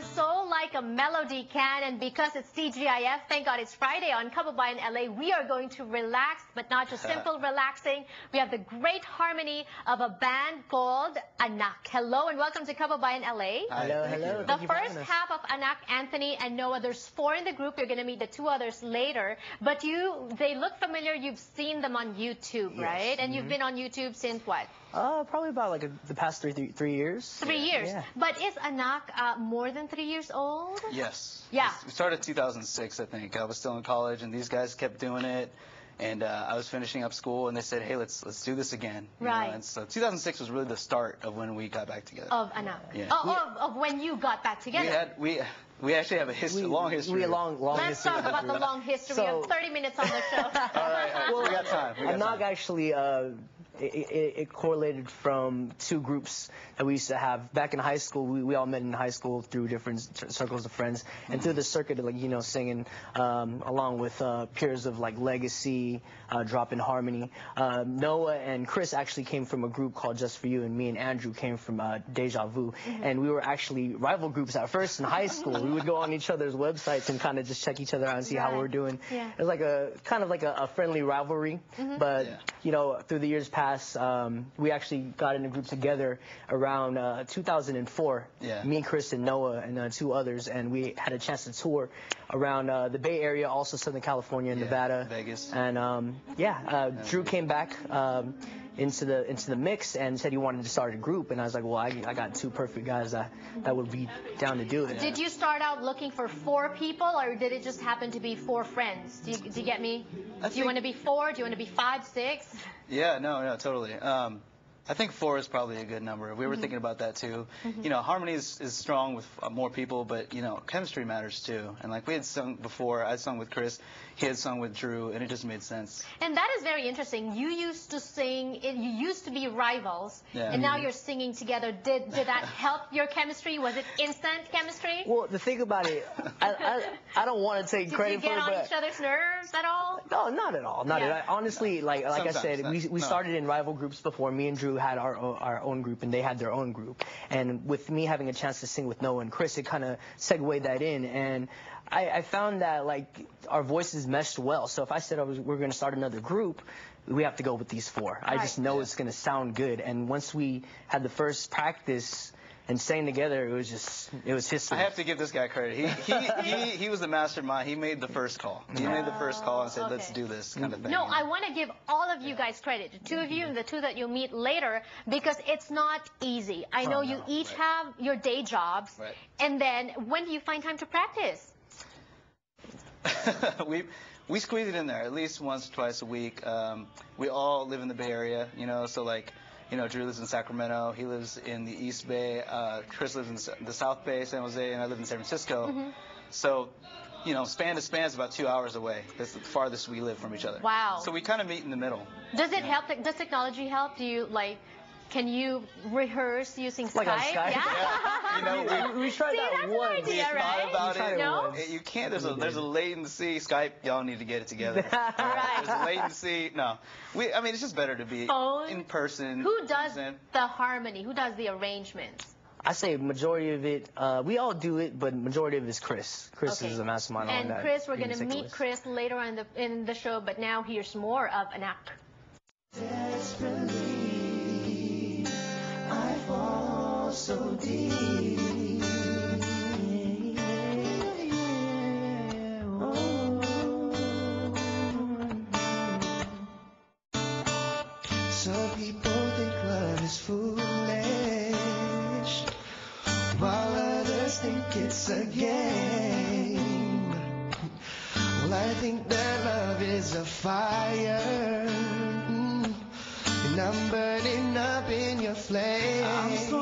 the soul like a melody can, and because it's TGIF, thank God it's Friday on Kababayan LA, we are going to relax, but not just simple relaxing. We have the great harmony of a band called ANAK. Hello and welcome to Kababayan LA. Hello, hello. The first half of ANAK, Anthony and Noah, there's 4 in the group. You're going to meet the 2 others later, but they look familiar. You've seen them on YouTube, right? And you've been on YouTube since what? Probably about like the past three years. 3 years. Yeah. But is ANAK more than 3 years old? Yes. Yeah. We started in 2006, I think. I was still in college, and these guys kept doing it. And I was finishing up school, and they said, "Hey, let's do this again." Right. And so 2006 was really the start of when we got back together. Of ANAK. Yeah. Of when you got back together. We actually have a long history. Long Let's history. talk about the long history. We have 30 minutes on the show. All right. Well, we got time. ANAK actually it correlated from 2 groups that we used to have back in high school. We all met in high school through different circles of friends, and through the circuit, like singing along with peers of like Legacy, Drop in Harmony. Noah and Chris actually came from a group called Just For You, and me and Andrew came from Deja Vu, and we were actually rival groups at first in high school. We would go on each other's websites and kind of just check each other out and see how we're doing. Yeah. It was like kind of like a friendly rivalry, but through the years past, we actually got in a group together around 2004. Yeah. Me and Chris and Noah and 2 others, and we had a chance to tour around the Bay Area, also Southern California, Nevada, Vegas. And Drew came back into the mix and said he wanted to start a group, and I was like, well, I got 2 perfect guys that would be down to do it. Did you start out looking for 4 people, or did it just happen to be 4 friends? Do you get me? Do you want to be 4? Do you want to be 5, 6? Yeah, no, totally. I think 4 is probably a good number. We were thinking about that too. Harmony is strong with more people, but chemistry matters too. And like we had sung before, I sung with Chris, he had sung with Drew, and it just made sense. And that is very interesting. You used to sing, you used to be rivals, and now you're singing together. Did that help your chemistry? Was it instant chemistry? Well, the thing about it, I don't want to take credit for it. Did you get on each other's nerves at all? No, not at all. Not at all. Honestly, like I said, we started in rival groups before. Me and Drew had our own group, and they had their own group. And with me having a chance to sing with Noah and Chris, it kind of segued that in. And I found that like our voices meshed well. So if I said we're going to start another group, we have to go with these 4. I just know it's going to sound good. And once we had the first practice and sang together, it was history. I have to give this guy credit. He was the mastermind. He made the first call. He made the first call and said, let's do this kind of thing. No, I want to give all of you guys credit, the 2 of you and the 2 that you'll meet later, because it's not easy. I know you each have your day jobs, and then when do you find time to practice? We squeeze it in there at least once or twice a week. We all live in the Bay Area, so like, Drew lives in Sacramento. He lives in the East Bay. Chris lives in the South Bay, San Jose, and I live in San Francisco. So, span to span is about 2 hours away. That's the farthest we live from each other. Wow. So we kind of meet in the middle. Does it help? Does technology help? Do you can you rehearse using Skype? Like on Skype? Yeah. We tried that once. Idea, right? About it. No? You can't. There's a latency. Skype, y'all need to get it together. Right. There's a latency. No. I mean, it's just better to be in person. Who does the harmony? Who does the arrangements? I say majority of it, we all do it, but majority of it is Chris. Chris is the mastermind on that. And Chris, we're going to meet Chris later on in the show, but now here's more of ANAK. Desperately, I fall so deep. Some people think love is foolish, while others think it's a game. Well, I think that love is a fire, and I'm burning up in your flame. I'm so